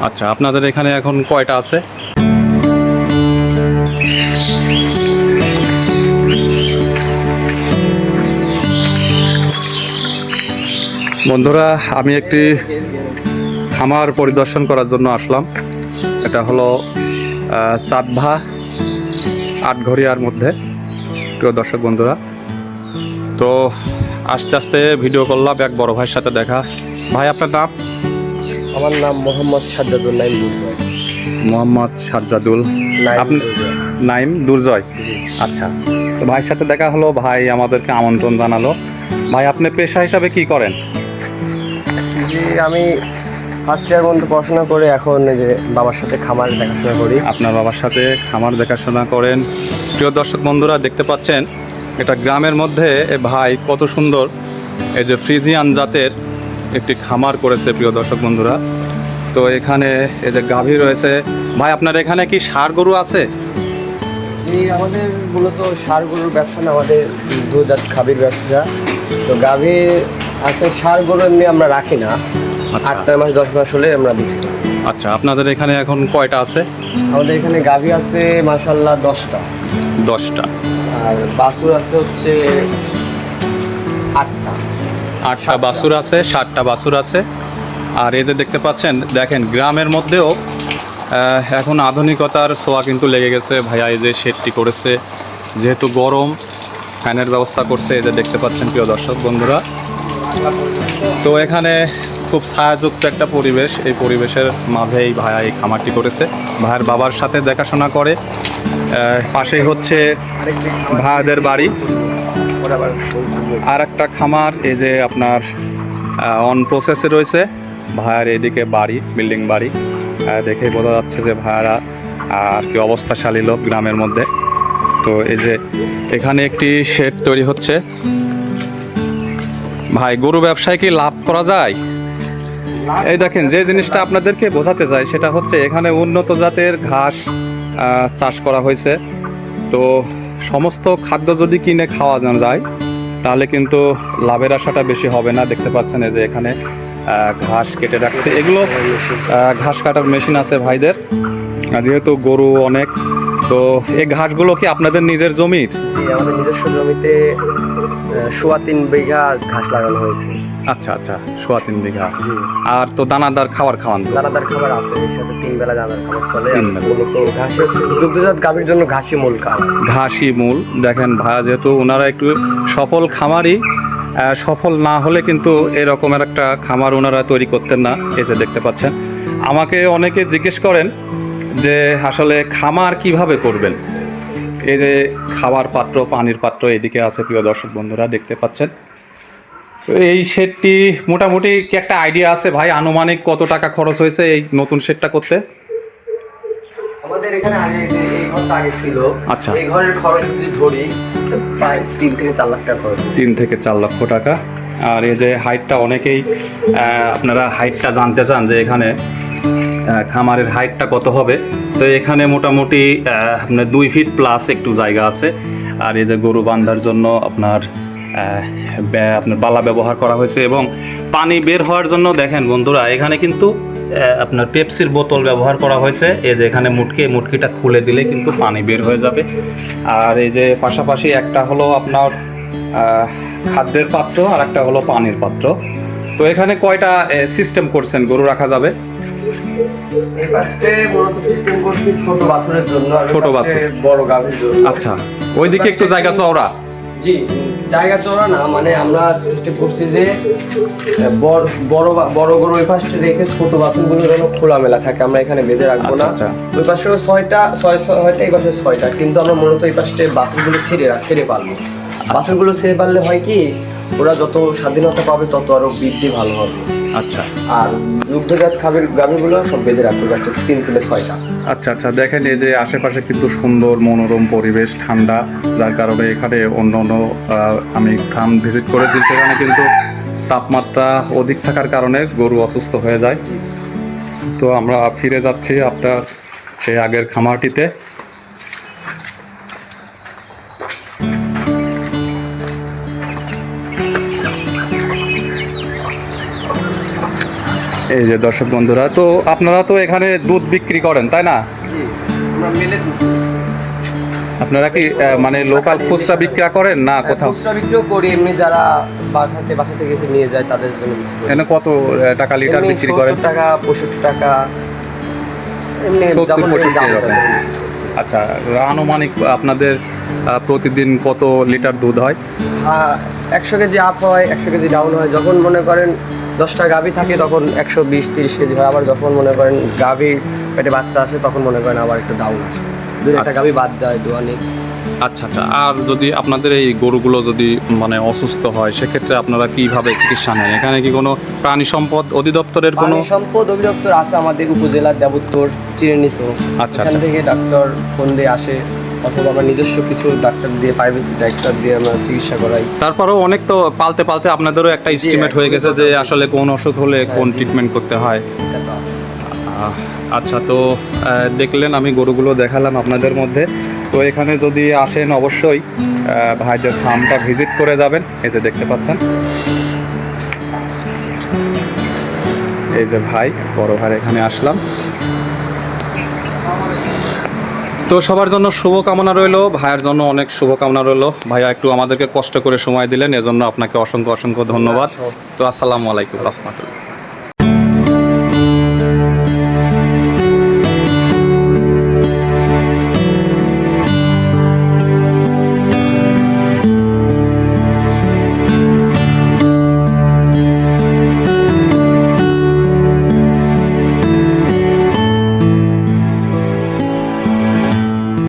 আচ্ছা, আপনাদের এখানে এখন কয়টা আছে? বন্ধুরা, আমি একটি খামার পরিদর্শন করার জন্য আসলাম। এটা হলো চাঁদভা আটঘরিয়ার মধ্যে। প্রিয় দর্শক বন্ধুরা, তো আস্তে আস্তে ভিডিও করলাম, এক বড় ভাইয়ের সাথে দেখা। ভাই, আপনার নাম? আমার নাম মোহাম্মদ সাজ্জাদুল নাইম দুর্জয়। মোহাম্মদ সাজ্জাদুল আপনি নাইম দুর্জয়। আচ্ছা, তো ভাইয়ের সাথে দেখা হলো, ভাই আমাদেরকে আমন্ত্রণ জানালো। ভাই, আপনি পেশা হিসাবে কি করেন? জি, আমি ফার্স্ট ইয়ার পর্যন্ত পড়াশোনা করে এখন এই যে বাবার সাথে খামার দেখাশোনা করি। আপনার বাবার সাথে খামার দেখাশোনা করেন। প্রিয় দর্শক বন্ধুরা, দেখতে পাচ্ছেন এটা গ্রামের মধ্যে ভাই কত সুন্দর এই যে ফ্রিজিয়ান জাতের একটি খামার করেছে। প্রিয় দর্শক বন্ধুরা, তো এখানে এই যে গাভী রয়েছে। ভাই, আপনার এখানে কি ষাঁড় গরু আছে? জি, আমাদের মূলত ষাঁড় গরুর ব্যবসা না, আমাদের দুধজাত গাভীর ব্যবসা। তো গাভী আছে, ষাঁড় গরু এমনি আমরা রাখি না। 8 মাস 10 মাস হলে আমরা বিক্রি করি। আচ্ছা, আপনাদের এখানে এখন কয়টা আছে? আমাদের এখানে গাভী আছে মাশাআল্লাহ 10টা। 10টা। আর বাছুর আছে হচ্ছে 8টা। 8টা বাছুর আছে, 7টা বাছুর আছে। আর এই যে দেখতে পাচ্ছেন, দেখেন গ্রামের মধ্যেও এখন আধুনিকতার ছোঁয়া কিন্তু লেগে গেছে। ভাইয়া এই যে শেডটি করেছে, যেহেতু গরম ফ্যানের ব্যবস্থা করছে। এই যে দেখতে পাচ্ছেন প্রিয় দর্শক বন্ধুরা, তো এখানে খুব ছায়াযুক্ত একটা পরিবেশ। এই পরিবেশের মাঝেই ভাইয়া এই খামারটি করেছে। ভাইয়ের বাবার সাথে দেখাশোনা করে। পাশেই হচ্ছে ভাইয়াদের বাড়ি। আর একটা খামার এই যে আপনার অন প্রসেসে রয়েছে। ভাইয়ার এদিকে বাড়ি, বিল্ডিং বাড়ি। দেখে বোঝা যাচ্ছে যে ভাইয়ারা আর কি অবস্থাশালী লোক গ্রামের মধ্যে। তো এই যে এখানে একটি শেড তৈরি হচ্ছে। ভাই, গরু ব্যবসায় কি লাভ করা যায়? এই দেখেন, যে জিনিসটা আপনাদেরকে বোঝাতে চাই সেটা হচ্ছে এখানে উন্নত জাতের ঘাস চাষ করা হয়েছে। তো সমস্ত খাদ্য যদি কিনে খাওয়া যায় তাহলে কিন্তু লাভের আশাটা বেশি হবে না। দেখতে পাচ্ছেন এই যে এখানে ঘাস কেটে রাখছে। এগুলো ঘাস কাটার মেশিন আছে ভাইদের, যেহেতু গরু অনেক। তো এই ঘাসগুলো কি আপনাদের নিজের জমির? জি, আমাদের নিজস্ব জমিতে 3.25 বিঘা ঘাস লাগানো হয়েছে। আচ্ছা আচ্ছা, 3.25 বিঘা। জি। আর তো দানাদার খাবার খাওয়ান তো? দানাদার খাবার আছে, এর সাথে 3 বেলা দানাদার খাবার চলে। 3 বেলা। মূলত ঘাসই হচ্ছে দুগ্ধজাত গাভীর জন্য ঘাসই মূল খাবার। ঘাসই মূল। দেখেন ভাইয়া, যেহেতু ওনারা একটু সফল খামারি, সফল না হলে কিন্তু এরকমের একটা খামার ওনারা তৈরি করতেন না। এই যে দেখতে পাচ্ছেন, আমাকে অনেকে জিজ্ঞেস করেন যে আসলে খামার কিভাবে করবেন। এই যে খাবার পাত্র, পানির পাত্র এদিকে আছে। প্রিয় দর্শক বন্ধুরা, দেখতে পাচ্ছেন। তো এই শেডটি মোটামুটি কি একটা আইডিয়া আছে ভাই, আনুমানিক কত টাকা খরচ হয়েছে এই নতুন শেডটা করতে? আমাদের এখানে আগে যে এই ঘরটা আগে ছিল, আচ্ছা। এই ঘরের খরচ যদি ধরি প্রায় 3 থেকে 4 লাখ টাকা খরচ। 3 থেকে 4 লক্ষ টাকা। আর এই যে হাইটটা, অনেকেই আপনারা হাইটটা জানতে চান যে এখানে খামারের হাইটটা কত হবে। তো এখানে মোটামুটি আপনার 2 ফিট প্লাস একটু জায়গা আছে। আর এই যে গরু বান্ধার জন্য আপনার বালা ব্যবহার করা হয়েছে, এবং পানি বের হওয়ার জন্য দেখেন বন্ধুরা, এখানে কিন্তু আপনার পেপসির বোতল ব্যবহার করা হয়েছে। এই যে এখানে মুটকিটা খুলে দিলে কিন্তু পানি বের হয়ে যাবে। আর এই যে পাশাপাশি একটা হলো আপনার খাদ্যের পাত্র, আর একটা হলো পানির পাত্র। তো এখানে কয়টা সিস্টেম করছেন গরু রাখা যাবে? এই পাশে মূলত সিস্টেম করছি ছোট বাছুরের জন্য, আর ছোট বাছুর, বড় গাভীর জন্য। আচ্ছা, ওইদিকে একটু জায়গা চওড়া? জি, জায়গা চওড়া না, মানে আমরা সিস্টেম করছি যে বড় গরু ওই পাশে রেখে ছোট বাছুরগুলো যেন খোলামেলা থাকে, আমরা এখানে বেঁধে রাখবো না। ওই পাশেও 6টা, এই পাশে 6টা, কিন্তু আমরা মূলত এই পাশে বাছুরগুলো ছেড়ে পারবো। বাছুরগুলো ছেড়ে পারলে হয় কি, ওরা যত স্বাধীনতা পাবে তত আরো বৃদ্ধি ভালো হবে। আচ্ছা। আর দুগ্ধজাত গাভীগুলো সব বেঁধে রাখবো, গাছটা 3 থেকে 6টা। আচ্ছা আচ্ছা, দেখেন এই যে আশেপাশে কিন্তু সুন্দর মনোরম পরিবেশ, ঠান্ডা, যার কারণে এখানে অন্য আমি ফার্ম ভিজিট করেছি, সেখানে কিন্তু তাপমাত্রা অধিক থাকার কারণে গরু অসুস্থ হয়ে যায়। তো আমরা ফিরে যাচ্ছি আপনার সেই আগের খামারটিতে। এই যে দর্শক বন্ধুরা, তো আপনারা তো এখানে দুধ বিক্রি করেন তাই না? জি, আমরা মেলে দুধ দিই। আপনারা কি মানে লোকাল খুচরা বিক্রি করেন না কোথাও? খুচরা বিক্রিও করি, এমনি যারা বাসা থেকে এসে নিয়ে যায় তাদের জন্য বিক্রি করি। এখানে কত টাকা লিটার এমনি বিক্রি করেন? 70 টাকা 65 টাকা এমনি 70, যখন 65 দাম এরকম। হয়। আচ্ছা, আনুমানিক আপনাদের প্রতিদিন কত লিটার দুধ হয়? 100 কেজি আপ হয়, 100 কেজি ডাউন হয়। যখন মনে করেন 10টা গাভী থাকে তখন 120-30 কেজি হয়। আবার যখন মনে করেন গাভীর পেটে বাচ্চা আসে তখন মনে করেন আবার একটু ডাউন আসে। একটা আচ্ছা। গাভী বাদ দেয় দোয়ানি। আচ্ছা আচ্ছা, আর যদি আপনাদের এই গরুগুলো যদি মানে অসুস্থ হয় সেক্ষেত্রে আপনারা কিভাবে চিকিৎসা নেন? এখানে কি কোনো প্রাণী সম্পদ অধিদপ্তরের কোনো? প্রাণী সম্পদ অধিদপ্তর আছে আমাদের উপজেলার দেবত্তর চিহ্নিত। আচ্ছা, এখান আচ্ছা। থেকে ডাক্তার ফোন দিয়ে আসে, অথবা আমরা নিজস্ব কিছু ডাক্তার দিয়ে প্রাইভেসি ডাক্তার দিয়ে আমরা চিকিৎসা করাই। তারপরেও অনেক তো পালতে পালতে আপনাদেরও একটা এস্টিমেট হয়ে গেছে যে আসলে কোন অসুখ হলে কোন জি। ট্রিটমেন্ট করতে হয়। এটা তো আছে। আচ্ছা, তো দেখলেন আমি গরুগুলো দেখালাম আপনাদের মধ্যে। তো এখানে যদি আসেন অবশ্যই ভাইদের ফার্মটা ভিজিট করে যাবেন। এই যে দেখতে পাচ্ছেন, এই যে ভাই, বড় ভাই এখানে আসলাম। তো সবার জন্য শুভকামনা রইলো, ভাইয়ের জন্য অনেক শুভকামনা রইলো। ভাইয়া একটু আমাদেরকে কষ্ট করে সময় দিলেন, এজন্য আপনাকে অসংখ্য অসংখ্য ধন্যবাদ। তো আসসালামু আলাইকুম রহমতুল্লাহ।